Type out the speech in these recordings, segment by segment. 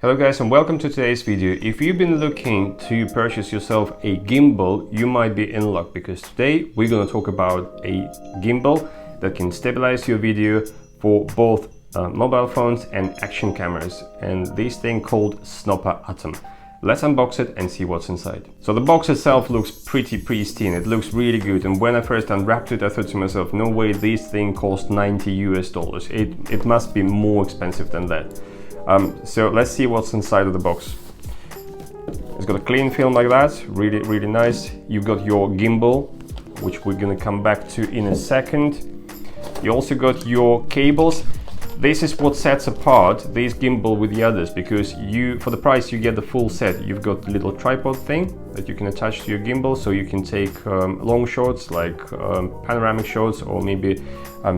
Hello guys and welcome to today's video. If you've been looking to purchase yourself a gimbal, you might be in luck because today we're going to talk about a gimbal that can stabilize your video for both mobile phones and action cameras, and this thing called Snoppa Atom. Let's unbox it and see what's inside. So the box itself looks pretty pristine, it looks really good, and when I first unwrapped it I thought to myself, no way, this thing cost $90 US. It must be more expensive than that. So let's see what's inside of the box. It's got a clean film like that, really nice. You've got your gimbal, which we're gonna come back to in a second. You also got your cables. This is what sets apart this gimbal with the others, because for the price you get the full set. You've got the little tripod thing that you can attach to your gimbal, so you can take long shots like panoramic shots or maybe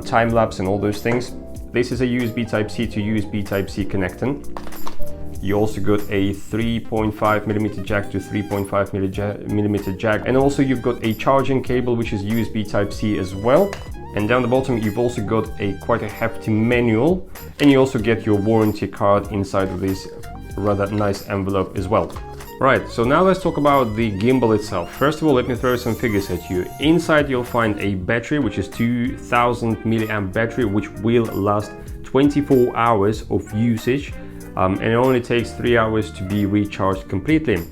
time-lapse and all those things. This is a USB Type-C to USB Type-C connector. You also got a 3.5mm jack to 3.5mm jack, and also you've got a charging cable which is USB Type-C as well. And down the bottom you've also got quite a hefty manual, and you also get your warranty card inside of this rather nice envelope as well. Right, so now let's talk about the gimbal itself. First of all, let me throw some figures at you. Inside you'll find a battery, which is 2000 milliamp battery, which will last 24 hours of usage, and it only takes 3 hours to be recharged completely.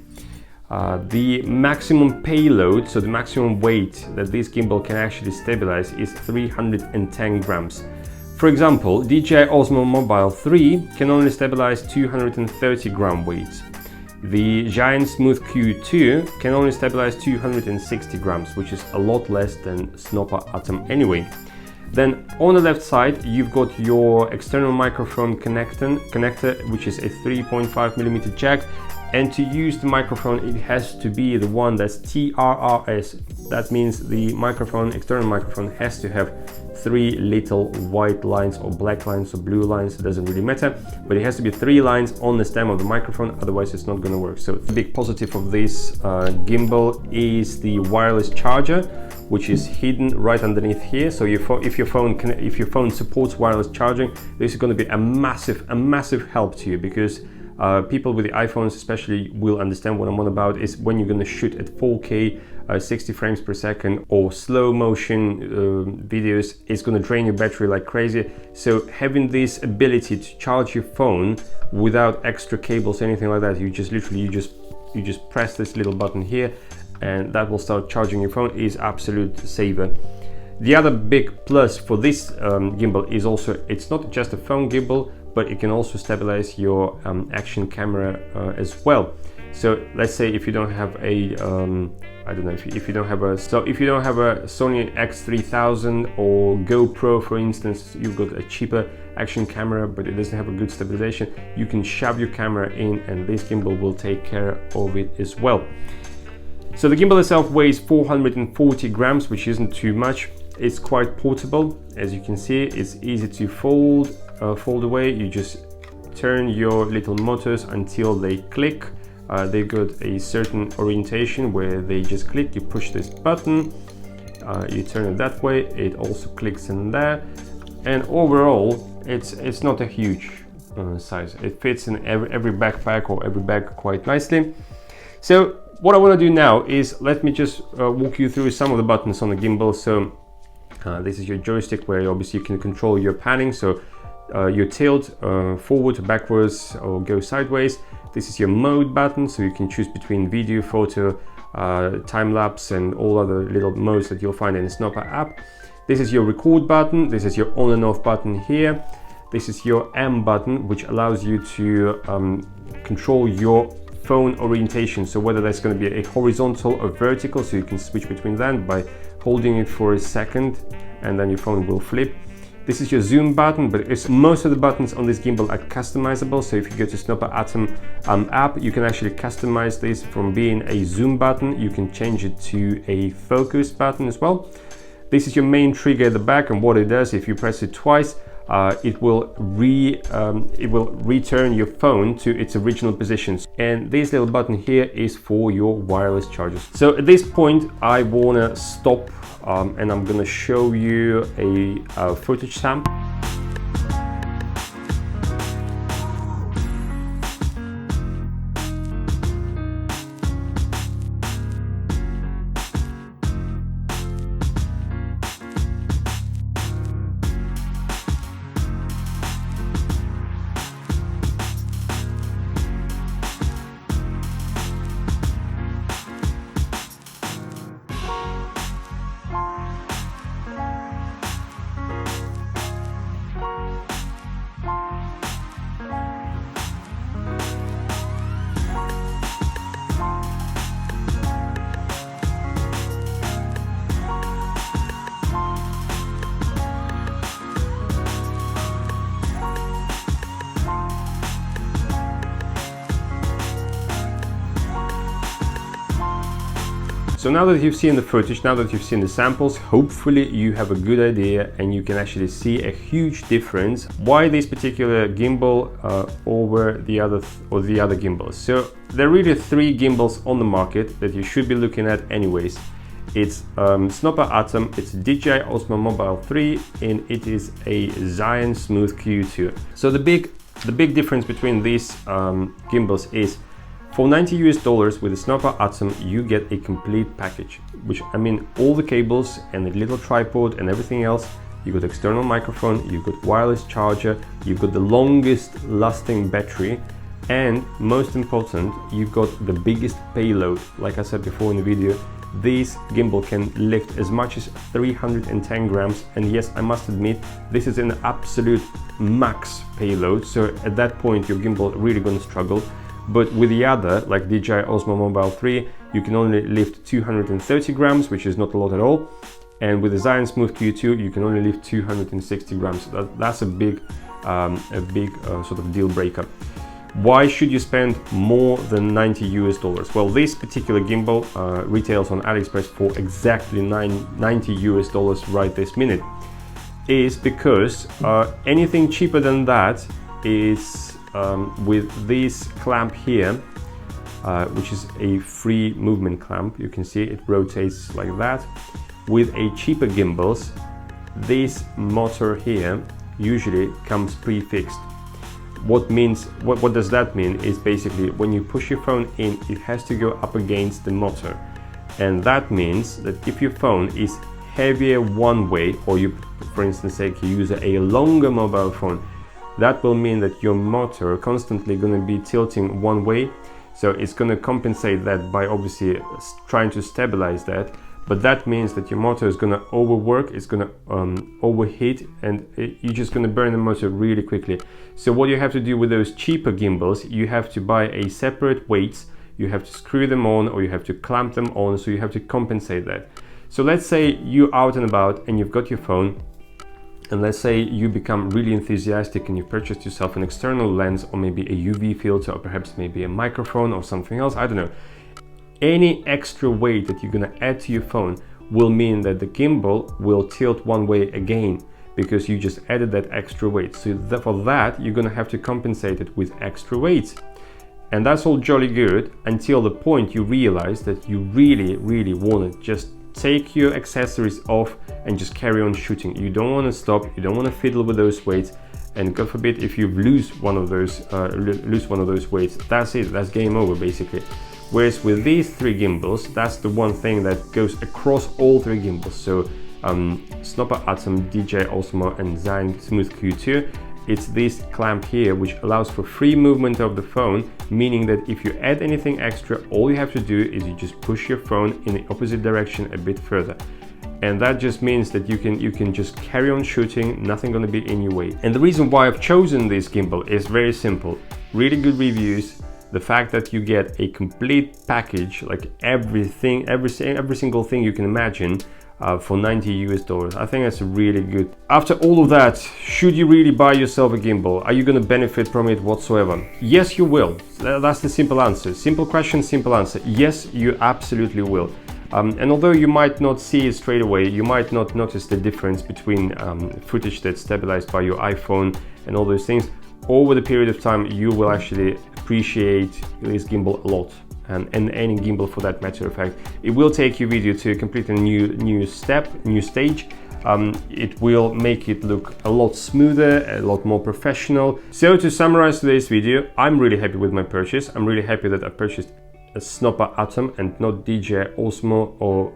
The maximum payload, so the maximum weight that this gimbal can actually stabilize, is 310 grams. For example, DJI Osmo Mobile 3 can only stabilize 230 gram weights. The Giant Smooth Q2 can only stabilize 260 grams, which is a lot less than Snoppa Atom anyway. Then on the left side you've got your external microphone connector, which is a 3.5mm jack, and to use the microphone it has to be the one that's TRRS. That means the external microphone has to have 3 little white lines or black lines or blue lines, it doesn't really matter, but it has to be 3 lines on the stem of the microphone, otherwise it's not going to work. So the big positive of this gimbal is the wireless charger, which is hidden right underneath here. So if your phone supports wireless charging, this is going to be a massive help to you, because people with the iPhones especially will understand what I'm on about. Is when you're going to shoot at 4K 60 frames per second or slow motion videos, it's going to drain your battery like crazy. So having this ability to charge your phone without extra cables, anything like that, you just press this little button here and that will start charging your phone, is absolute saver. The other big plus for this gimbal is also, it's not just a phone gimbal, but it can also stabilize your action camera as well. So let's say if you don't have a I don't know, if you don't have a Sony X3000 or GoPro, for instance, you've got a cheaper action camera but it doesn't have a good stabilization, you can shove your camera in and this gimbal will take care of it as well. So the gimbal itself weighs 440 grams, which isn't too much. It's quite portable, as you can see. It's easy to fold away. You just turn your little motors until they click. They've got a certain orientation where they just click. You push this button, you turn it that way, it also clicks in there, and overall it's not a huge size. It fits in every backpack or every bag quite nicely. So what I want to do now is let me just walk you through some of the buttons on the gimbal. So this is your joystick, where obviously you can control your panning, so your tilt forward, backwards, or go sideways. This is your mode button, so you can choose between video, photo, time-lapse and all other little modes that you'll find in the Snoppa app. This is your record button. This is your on and off button here. This is your M button, which allows you to control your phone orientation, so whether that's going to be a horizontal or vertical, so you can switch between them by holding it for a second and then your phone will flip. This is your zoom button, but most of the buttons on this gimbal are customizable. So if you go to Snoppa Atom app, you can actually customize this from being a zoom button. You can change it to a focus button as well. This is your main trigger at the back, and what it does, if you press it twice, it will return your phone to its original position. And this little button here is for your wireless chargers. So at this point I wanna stop and I'm gonna show you a footage sample. So now that you've seen the footage, now that you've seen the samples, hopefully you have a good idea and you can actually see a huge difference why this particular gimbal over the other gimbals. So there are really 3 gimbals on the market that you should be looking at anyways. It's Snoppa Atom, it's DJI Osmo Mobile 3, and it is a Zion Smooth Q2. So the big difference between these gimbals is, for $90 with the Snoppa Atom, you get a complete package, which I mean all the cables and the little tripod and everything else. You got external microphone, you've got wireless charger, you've got the longest lasting battery, and most important, you've got the biggest payload. Like I said before in the video, this gimbal can lift as much as 310 grams, and yes, I must admit, this is an absolute max payload, so at that point your gimbal really gonna struggle. But with the other, like DJI Osmo Mobile 3, you can only lift 230 grams, which is not a lot at all. And with the Zion Smooth Q2, you can only lift 260 grams. So that's a big sort of deal breaker. Why should you spend more than $90? Well, this particular gimbal retails on AliExpress for exactly $90 right this minute. Is because anything cheaper than that is with this clamp here, which is a free movement clamp. You can see it rotates like that. With a cheaper gimbals, this motor here usually comes pre-fixed. What does that mean is basically when you push your phone in, it has to go up against the motor, and that means that if your phone is heavier one way, or you, for instance, say you use a longer mobile phone, that will mean that your motor constantly going to be tilting one way. So it's going to compensate that by obviously trying to stabilize that. But that means that your motor is going to overwork, it's going to overheat, and you're just going to burn the motor really quickly. So what you have to do with those cheaper gimbals, you have to buy a separate weights, you have to screw them on, or you have to clamp them on, so you have to compensate that. So let's say you're out and about and you've got your phone, and let's say you become really enthusiastic and you purchased yourself an external lens, or maybe a UV filter, or perhaps maybe a microphone or something else, I don't know. Any extra weight that you're gonna add to your phone will mean that the gimbal will tilt one way again, because you just added that extra weight. So for that, you're gonna have to compensate it with extra weights. And that's all jolly good until the point you realize that you really wanna just take your accessories off and just carry on shooting. You don't want to stop, you don't want to fiddle with those weights, and God forbid if you lose one of those weights, that's it, that's game over basically. Whereas with these 3 gimbals, that's the one thing that goes across all 3 gimbals. So Snoppa Atom, DJI Osmo, and Zion Smooth Q2, it's this clamp here which allows for free movement of the phone, meaning that if you add anything extra, all you have to do is you just push your phone in the opposite direction a bit further. And that just means that you can just carry on shooting, nothing gonna be in your way. And the reason why I've chosen this gimbal is very simple. Really good reviews, the fact that you get a complete package, like everything, every single thing you can imagine, for $90. I think that's really good. After all of that, should you really buy yourself a gimbal? Are you going to benefit from it whatsoever? Yes, you will. That's the simple answer. Simple question, simple answer. Yes, you absolutely will. And although you might not see it straight away, you might not notice the difference between footage that's stabilized by your iPhone and all those things, over the period of time you will actually appreciate this gimbal a lot. And any gimbal for that matter of fact. It will take your video to a completely new stage. It will make it look a lot smoother, a lot more professional. So to summarize today's video, I'm really happy with my purchase. I'm really happy that I purchased a Snoppa Atom and not DJI Osmo or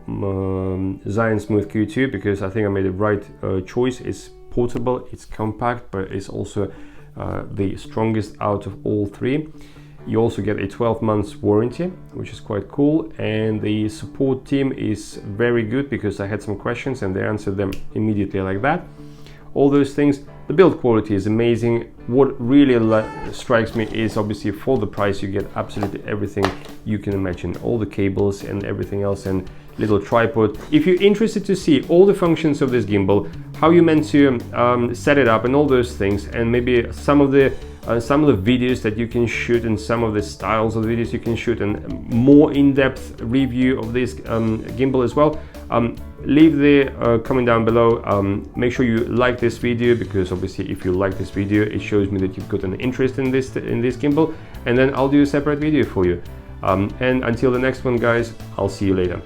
Zion Smooth Q2, because I think I made the right choice. It's portable, it's compact, but it's also the strongest out of all 3. You also get a 12 months warranty, which is quite cool, and the support team is very good because I had some questions and they answered them immediately like that. All those things. The build quality is amazing. What really strikes me is obviously for the price you get absolutely everything you can imagine, all the cables and everything else, and little tripod. If you're interested to see all the functions of this gimbal, how you're meant to set it up and all those things, and maybe some of the some of the videos that you can shoot and some of the styles of videos you can shoot, and more in-depth review of this gimbal as well, leave the comment down below. Make sure you like this video, because obviously if you like this video, it shows me that you've got an interest in this gimbal, and then I'll do a separate video for you. And until the next one, guys, I'll see you later.